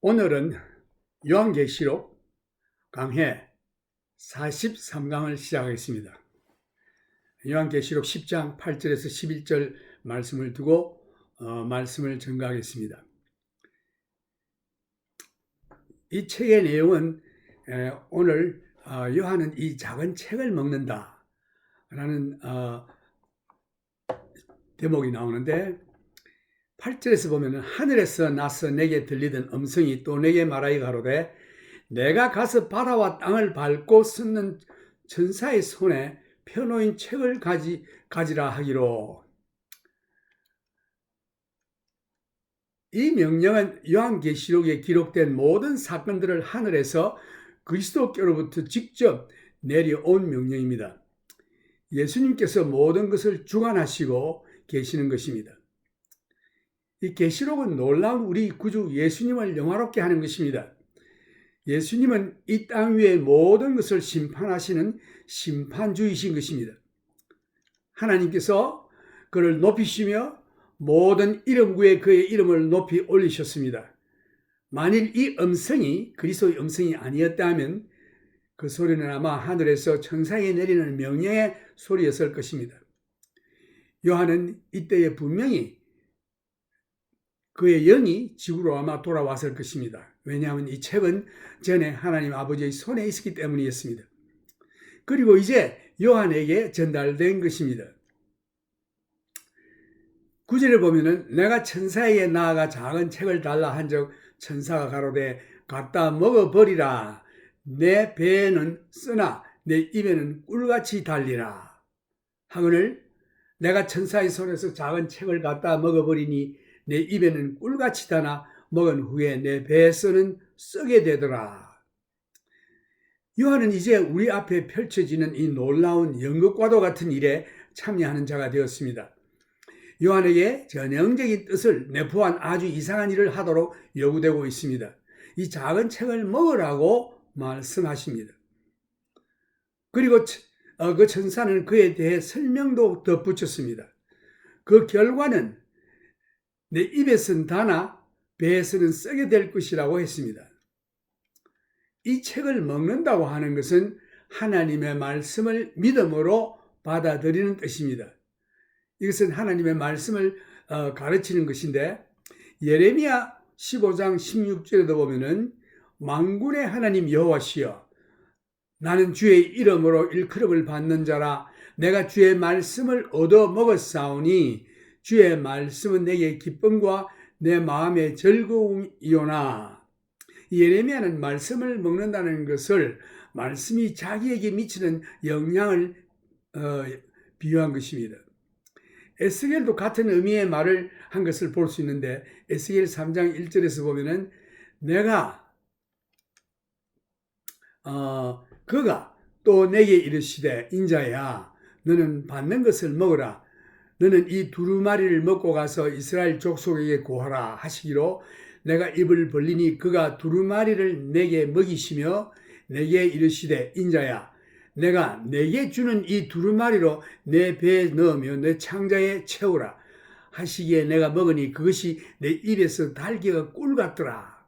오늘은 요한계시록 강해 43강을 시작하겠습니다. 요한계시록 10장 8절에서 11절 말씀을 두고 말씀을 전가하겠습니다. 이 책의 내용은 오늘 요한은 이 작은 책을 먹는다 라는 대목이 나오는데, 8절에서 보면 하늘에서 나서 내게 들리던 음성이 또 내게 말하여 가로되 내가 가서 바다와 땅을 밟고 섰는 천사의 손에 펴놓인 책을 가지라 하기로. 이 명령은 요한계시록에 기록된 모든 사건들을 하늘에서 그리스도께로부터 직접 내려온 명령입니다. 예수님께서 모든 것을 주관하시고 계시는 것입니다. 이 계시록은 놀라운 우리 구주 예수님을 영화롭게 하는 것입니다. 예수님은 이 땅 위의 모든 것을 심판하시는 심판주이신 것입니다. 하나님께서 그를 높이시며 모든 이름 위에 그의 이름을 높이 올리셨습니다. 만일 이 음성이 그리스도의 음성이 아니었다면 그 소리는 아마 하늘에서 천사에 내리는 명령의 소리였을 것입니다. 요한은 이때에 분명히 그의 영이 지구로 아마 돌아왔을 것입니다. 왜냐하면 이 책은 전에 하나님 아버지의 손에 있었기 때문이었습니다. 그리고 이제 요한에게 전달된 것입니다. 9절에 보면은 내가 천사에게 나아가 작은 책을 달라 한즉 천사가 가로되 갖다 먹어버리라. 내 배에는 쓰나 내 입에는 꿀같이 달리라 하거늘 내가 천사의 손에서 작은 책을 갖다 먹어버리니 내 입에는 꿀같이 다나 먹은 후에 내 배에서는 썩게 되더라. 요한은 이제 우리 앞에 펼쳐지는 이 놀라운 연극과도 같은 일에 참여하는 자가 되었습니다. 요한에게 전형적인 뜻을 내포한 아주 이상한 일을 하도록 요구되고 있습니다. 이 작은 책을 먹으라고 말씀하십니다. 그리고 그 천사는 그에 대해 설명도 덧붙였습니다. 그 결과는 내 입에서는 다나 배에서는 썩게 될 것이라고 했습니다. 이 책을 먹는다고 하는 것은 하나님의 말씀을 믿음으로 받아들이는 뜻입니다. 이것은 하나님의 말씀을 가르치는 것인데, 예레미야 15장 16절에도 보면은 만군의 하나님 여호와시여 나는 주의 이름으로 일컬음을 받는 자라. 내가 주의 말씀을 얻어 먹었사오니 주의 말씀은 내게 기쁨과 내 마음의 즐거움이오나. 예레미야는 말씀을 먹는다는 것을 말씀이 자기에게 미치는 영향을 비유한 것입니다. 에스겔도 같은 의미의 말을 한 것을 볼 수 있는데, 에스겔 3장 1절에서 보면은 내가 그가 또 내게 이르시되 인자야 너는 받는 것을 먹으라. 너는 이 두루마리를 먹고 가서 이스라엘 족속에게 고하라 하시기로 내가 입을 벌리니 그가 두루마리를 내게 먹이시며 내게 이르시되 인자야 내가 내게 주는 이 두루마리로 내 배에 넣으며 내 창자에 채우라 하시기에 내가 먹으니 그것이 내 입에서 달기가 꿀 같더라.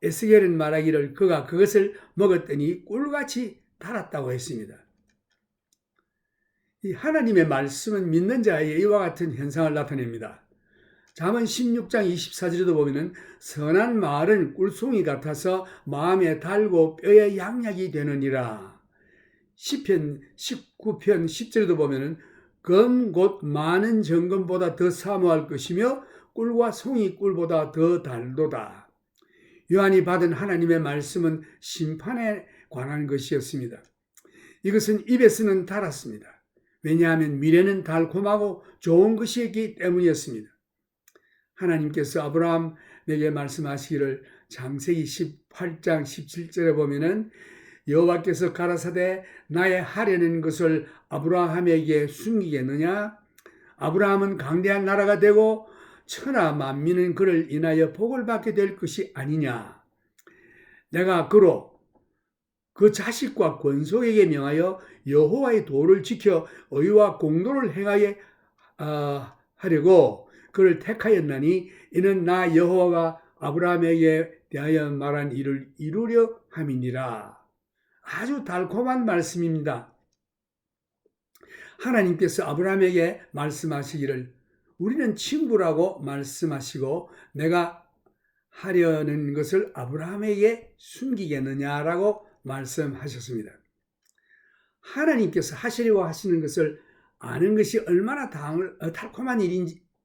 에스겔은 말하기를 그가 그것을 먹었더니 꿀같이 달았다고 했습니다. 이 하나님의 말씀은 믿는 자에게 이와 같은 현상을 나타냅니다. 잠언 16장 24절에도 보면은 선한 말은 꿀송이 같아서 마음에 달고 뼈에 양약이 되느니라. 시편 19편 10절에도 보면은 금 곧 많은 정금보다 더 사모할 것이며 꿀과 송이 꿀보다 더 달도다. 요한이 받은 하나님의 말씀은 심판에 관한 것이었습니다. 이것은 입에서는 달았습니다. 왜냐하면 미래는 달콤하고 좋은 것이었기 때문이었습니다. 하나님께서 아브라함에게 말씀하시기를 창세기 18장 17절에 보면은 여호와께서 가라사대 나의 하려는 것을 아브라함에게 숨기겠느냐? 아브라함은 강대한 나라가 되고 천하 만민은 그를 인하여 복을 받게 될 것이 아니냐? 내가 그로 그 자식과 권속에게 명하여 여호와의 도를 지켜 의와 공도를 행하여 하려고 그를 택하였나니 이는 나 여호와가 아브라함에게 대하여 말한 일을 이루려 함이니라. 아주 달콤한 말씀입니다. 하나님께서 아브라함에게 말씀하시기를 우리는 친구라고 말씀하시고 내가 하려는 것을 아브라함에게 숨기겠느냐라고 말씀하셨습니다. 하나님께서 하시려고 하시는 것을 아는 것이 얼마나 달콤한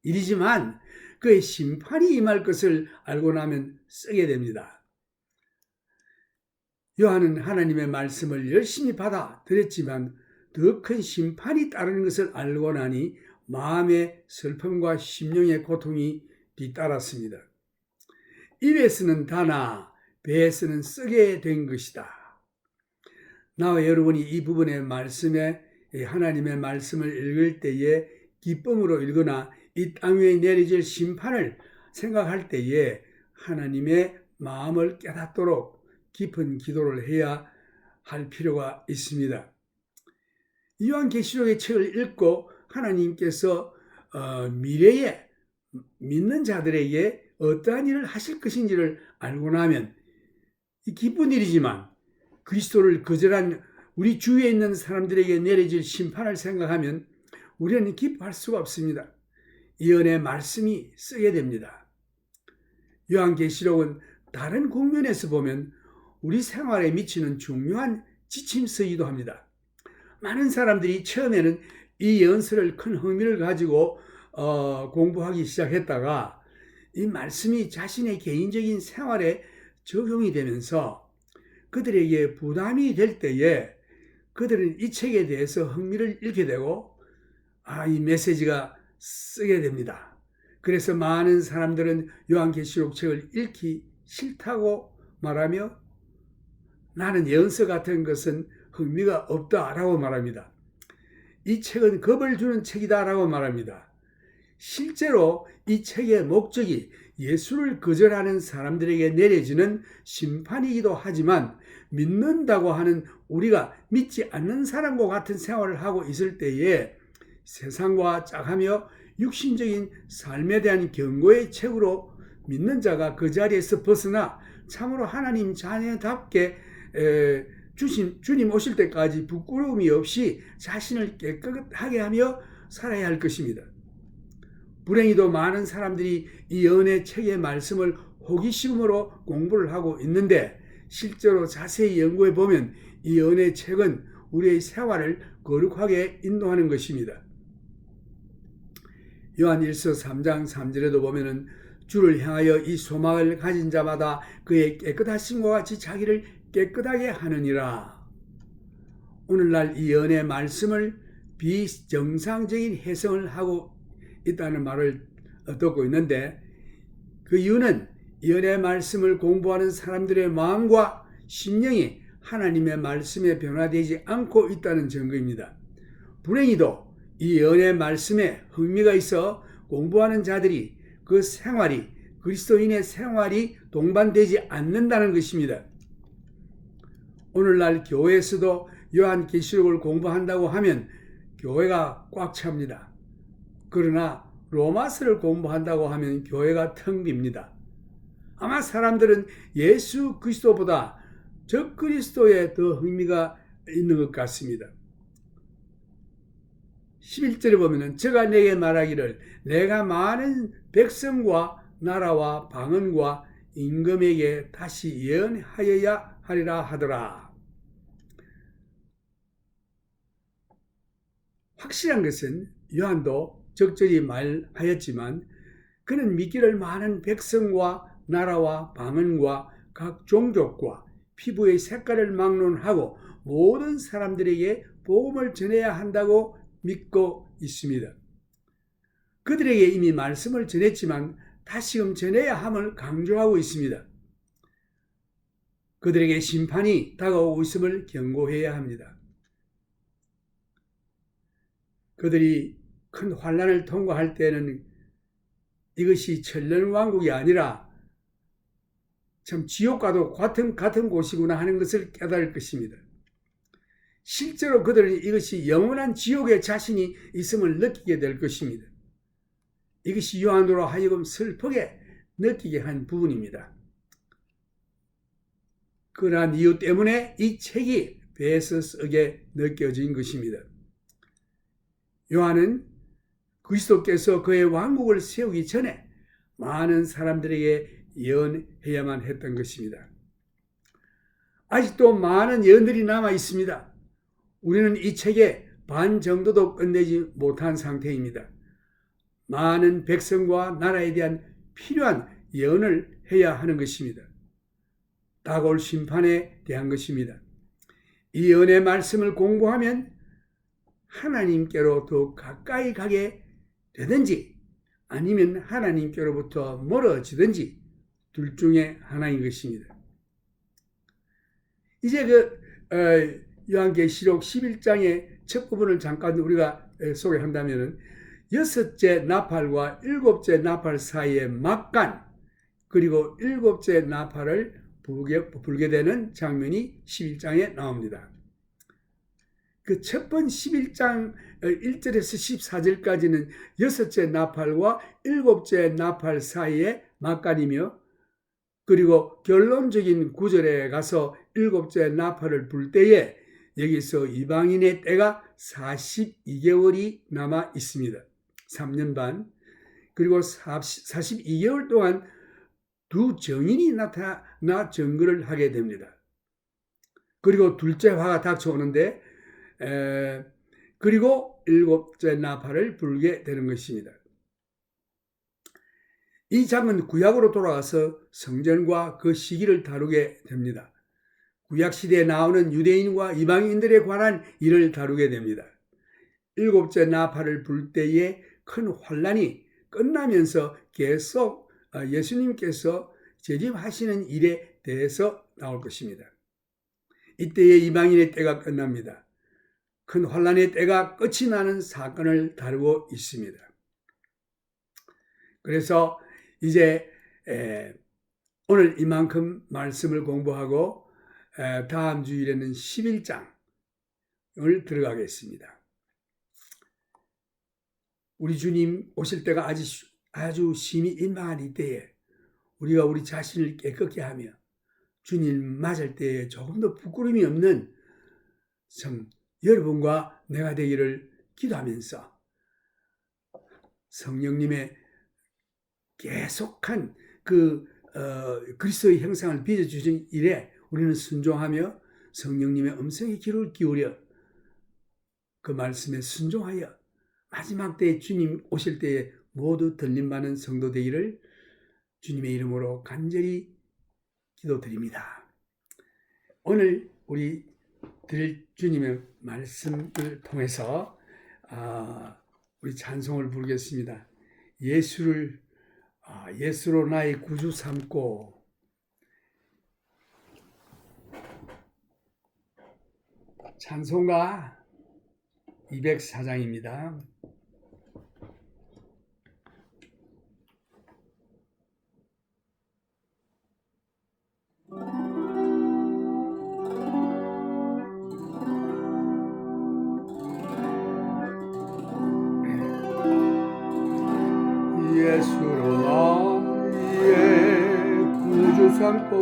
일이지만 그의 심판이 임할 것을 알고 나면 쓰게 됩니다. 요한은 하나님의 말씀을 열심히 받아들였지만 더 큰 심판이 따르는 것을 알고 나니 마음의 슬픔과 심령의 고통이 뒤따랐습니다. 입에서는 다나 배에서는 쓰게 된 것이다. 나와 여러분이 이 부분의 말씀에 하나님의 말씀을 읽을 때에 기쁨으로 읽거나 이 땅 위에 내려질 심판을 생각할 때에 하나님의 마음을 깨닫도록 깊은 기도를 해야 할 필요가 있습니다. 요한계시록의 책을 읽고 하나님께서 미래에 믿는 자들에게 어떠한 일을 하실 것인지를 알고 나면 기쁜 일이지만 그리스도를 거절한 우리 주위에 있는 사람들에게 내려질 심판을 생각하면 우리는 기뻐할 수가 없습니다. 이 은혜의 말씀이 쓰게 됩니다. 요한계시록은 다른 국면에서 보면 우리 생활에 미치는 중요한 지침서이기도 합니다. 많은 사람들이 처음에는 이 예언서를 큰 흥미를 가지고 공부하기 시작했다가 이 말씀이 자신의 개인적인 생활에 적용이 되면서 그들에게 부담이 될 때에 그들은 이 책에 대해서 흥미를 잃게 되고 이 메시지가 쓰게 됩니다. 그래서 많은 사람들은 요한계시록 책을 읽기 싫다고 말하며 나는 예언서 같은 것은 흥미가 없다라고 말합니다. 이 책은 겁을 주는 책이다라고 말합니다. 실제로 이 책의 목적이 예수를 거절하는 사람들에게 내려지는 심판이기도 하지만 믿는다고 하는 우리가 믿지 않는 사람과 같은 생활을 하고 있을 때에 세상과 짝하며 육신적인 삶에 대한 경고의 책으로 믿는 자가 그 자리에서 벗어나 참으로 하나님 자녀답게 주님 오실 때까지 부끄러움이 없이 자신을 깨끗하게 하며 살아야 할 것입니다. 불행히도 많은 사람들이 이 은혜 책의 말씀을 호기심으로 공부를 하고 있는데 실제로 자세히 연구해 보면 이 은혜 책은 우리의 생활을 거룩하게 인도하는 것입니다. 요한일서 3장 3절에도 보면은 주를 향하여 이 소망을 가진 자마다 그의 깨끗하심과 같이 자기를 깨끗하게 하느니라. 오늘날 이 은혜 말씀을 비정상적인 해석을 하고 있다는 말을 듣고 있는데 그 이유는 이 은혜 말씀을 공부하는 사람들의 마음과 심령이 하나님의 말씀에 변화되지 않고 있다는 증거입니다. 불행히도 이 은혜 말씀에 흥미가 있어 공부하는 자들이 그 생활이 그리스도인의 생활이 동반되지 않는다는 것입니다. 오늘날 교회에서도 요한계시록을 공부한다고 하면 교회가 꽉 찹니다. 그러나 로마서를 공부한다고 하면 교회가 텅 빕니다. 아마 사람들은 예수 그리스도보다 적그리스도에 더 흥미가 있는 것 같습니다. 11절에 보면 저가 내게 말하기를 내가 많은 백성과 나라와 방언과 임금에게 다시 예언하여야 하리라 하더라. 확실한 것은 요한도 적절히 말하였지만 그는 믿기를 많은 백성과 나라와 방언과 각 종족과 피부의 색깔을 막론하고 모든 사람들에게 복음을 전해야 한다고 믿고 있습니다. 그들에게 이미 말씀을 전했지만 다시금 전해야 함을 강조하고 있습니다. 그들에게 심판이 다가오고 있음을 경고해야 합니다. 그들이 큰 환난을 통과할 때는 이것이 천년왕국이 아니라 참 지옥과도 같은 곳이구나 하는 것을 깨달을 것입니다. 실제로 그들은 이것이 영원한 지옥에 자신이 있음을 느끼게 될 것입니다. 이것이 요한으로 하여금 슬프게 느끼게 한 부분입니다. 그러한 이유 때문에 이 책이 배에서 쓰게 느껴진 것입니다. 요한은 그리스도께서 그의 왕국을 세우기 전에 많은 사람들에게 예언해야만 했던 것입니다. 아직도 많은 예언들이 남아 있습니다. 우리는 이 책의 반 정도도 끝내지 못한 상태입니다. 많은 백성과 나라에 대한 필요한 예언을 해야 하는 것입니다. 다가올 심판에 대한 것입니다. 이 은혜 말씀을 공부하면 하나님께로 더 가까이 가게 되든지 아니면 하나님께로부터 멀어지든지 둘 중에 하나인 것입니다. 이제 요한계시록 11장의 첫 부분을 잠깐 우리가 소개한다면 여섯째 나팔과 일곱째 나팔 사이의 막간 그리고 일곱째 나팔을 불게 되는 장면이 11장에 나옵니다. 그 첫 번 11장 1절에서 14절까지는 여섯째 나팔과 일곱째 나팔 사이의 막간이며 그리고 결론적인 9절에 가서 일곱째 나팔을 불 때에 여기서 이방인의 때가 42개월이 남아 있습니다. 3년 반. 그리고 42개월 동안 두 정인이 나타나 증거를 하게 됩니다. 그리고 둘째 화가 닥쳐오는데 그리고 일곱째 나팔을 불게 되는 것입니다. 이 장은 구약으로 돌아가서 성전과 그 시기를 다루게 됩니다. 구약시대에 나오는 유대인과 이방인들에 관한 일을 다루게 됩니다. 일곱째 나팔을 불 때에 큰 환란이 끝나면서 계속 예수님께서 재림하시는 일에 대해서 나올 것입니다. 이때에 이방인의 때가 끝납니다. 큰 환란의 때가 끝이 나는 사건을 다루고 있습니다. 그래서 이제 오늘 이만큼 말씀을 공부하고 다음 주일에는 11장을 들어가겠습니다. 우리 주님 오실 때가 아주 심히 임박한 이때에 우리가 우리 자신을 깨끗게 하며 주님 맞을 때에 조금도 부끄러움이 없는 참 여러분과 내가 되기를 기도하면서 성령님의 계속한 그리스도의 형상을 빚어주신 일에 우리는 순종하며 성령님의 음성의 귀를 기울여 그 말씀에 순종하여 마지막 때에 주님 오실 때에 모두 들림받는 성도 되기를 주님의 이름으로 간절히 기도드립니다. 오늘 우리 드릴 주님의 말씀을 통해서 우리 찬송을 부르겠습니다. 예수로 나의 구주 삼고 찬송가 204장입니다. 예수로 나의 구주 삼고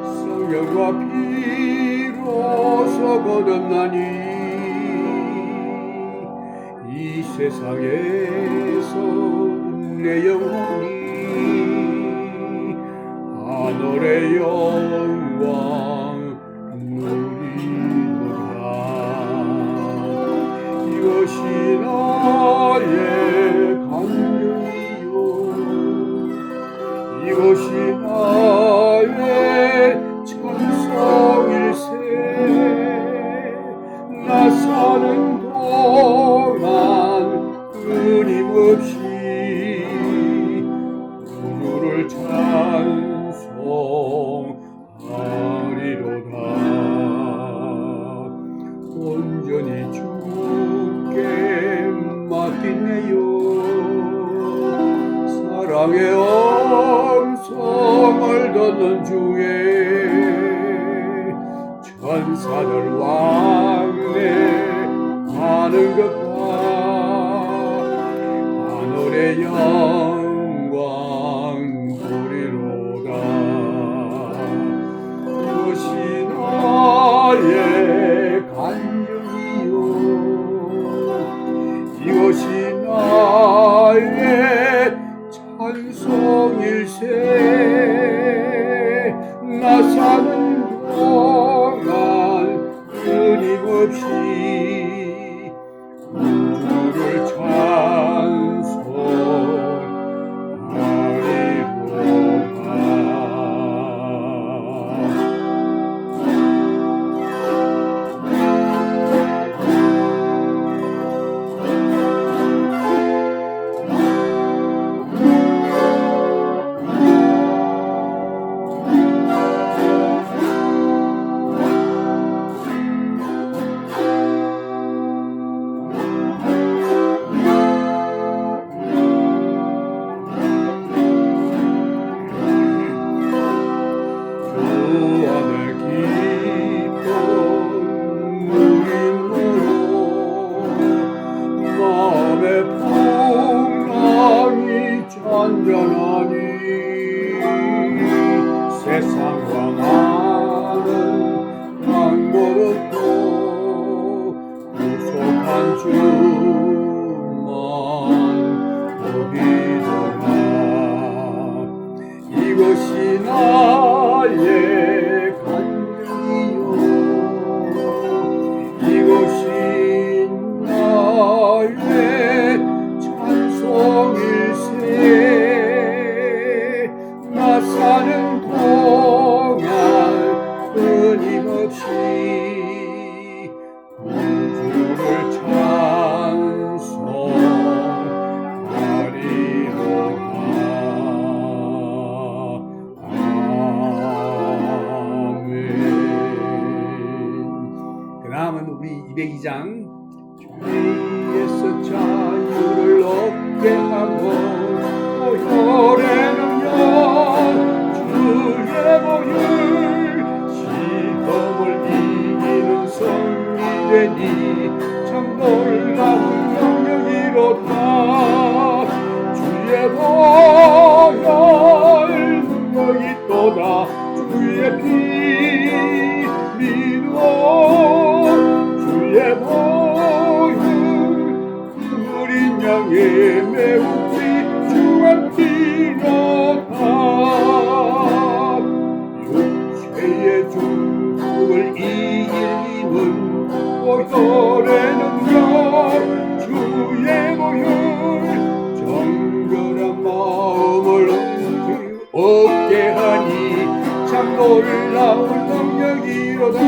성령과 피로서 거듭나니 이 세상에서 내 영혼이 하늘의 영광 누리도다. 이것이 나의 간증이요 이것이 나의 찬송일세. 나 사는 동안 끊임없이 구주를 찬송하리로다. 온전히 주께 맡기네요. 사랑의 음성을 듣는 중에 천사들 왕래하는 것과 하늘의 영광 보리로다. 찬송일세 나 사는 동안 끊임없이 우주를 완전하니 세상과 나는 방법 없고 구속한 주만 보이더라. 이것이 나의 간증이요 이것이 나의 찬송일세 나 사는 동안 끊임없이 우주를 찬송하리로다. 아멘. 그 다음은 우리 202장 죄에서 자유를 얻게 하고 오혈의 능력 주의 보혈 시험을 이기는 성이 되니 참 놀라운 능력이로다. 주의 보혈 능력이 또다. 주의 피 믿어 주의 보혈 어린 양의 매우 귀중한 피로다. 육체의 죽음을 이기는 보혈의 능력 주의 보혈 정결한 마음을 얻게 하니 참 놀라운 능력이로다.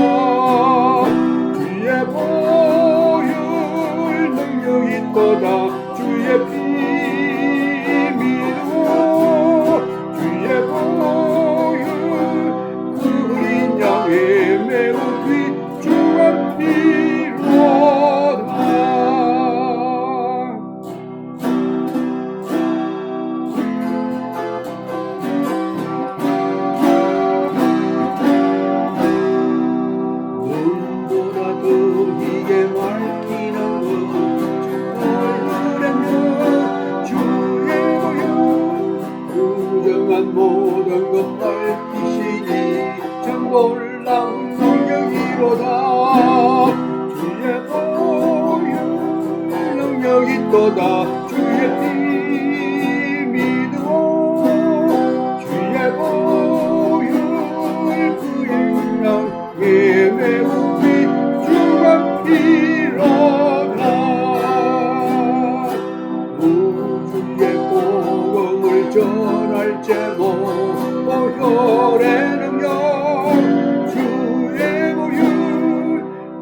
주의 보혈 능력이 또다. 주의 피 믿어 주의 보혈 그 어린 양의 매우 귀중한 피로다. 눈보라도 이게 밝히는 것 모든 것 밝히시니 참 놀라운 능력이로다. 주의 보혈 능력이 또다. 주의 피 믿어 주의 보혈 그 영양의 매우 귀중한 피로다. 우주의 복음을 전할 제목 보혈의 능력 주의 보혈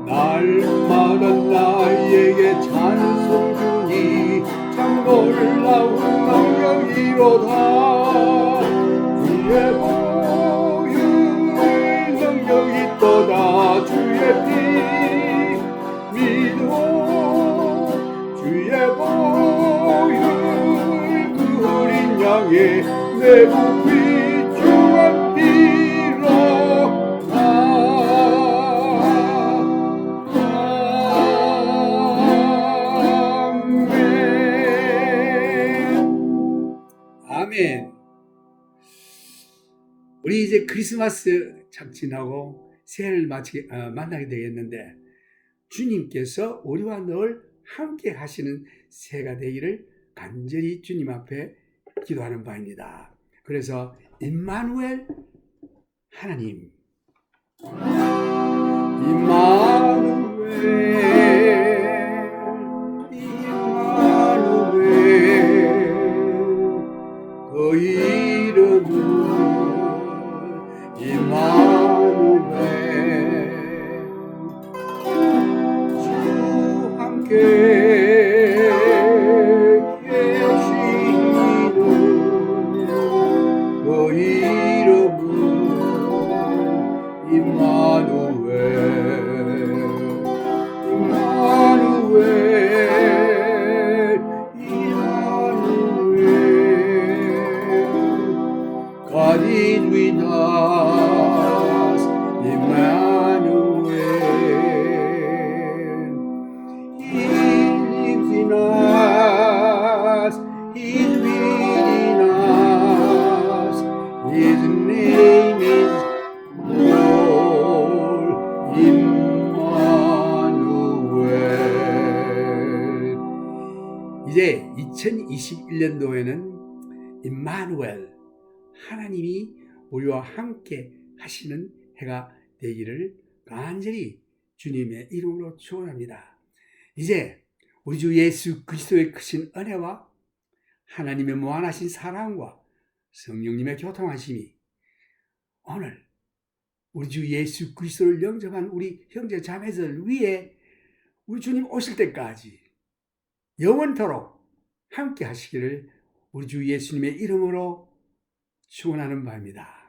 날마다 나에게 찬송 주니 참 놀라운 능력이로다. 주의 보혈 능력이 또다. 주의 피 믿어 주의 보혈 그 어린 양의 매우 귀중한 피로다. 아멘. 아멘. 우리 이제 크리스마스 착진하고 새해를 만나게 되겠는데 주님께서 우리와 늘 함께 하시는 새해가 되기를 간절히 주님 앞에 기도하는 바입니다. 그래서 임마누엘 하나님, 임마누엘, 임마누엘, 그 이름은 임마누엘, 주 함께 계시는 그 이름은 임마누엘, 임마누엘, 임마누엘, God is with us, Emmanuel. He lives in us, He's within us. His name is Lord Emmanuel. 이제 2021년도에는 임마누엘, 하나님이 우리와 함께 하시는 해가 되기를 간절히 주님의 이름으로 축원합니다. 이제 우리 주 예수 그리스도의 크신 은혜와 하나님의 무한하신 사랑과 성령님의 교통하심이 오늘 우리 주 예수 그리스도를 영접한 우리 형제 자매들 위에 우리 주님 오실 때까지 영원토록 함께 하시기를 우리 주 예수님의 이름으로 축원하는 바입니다.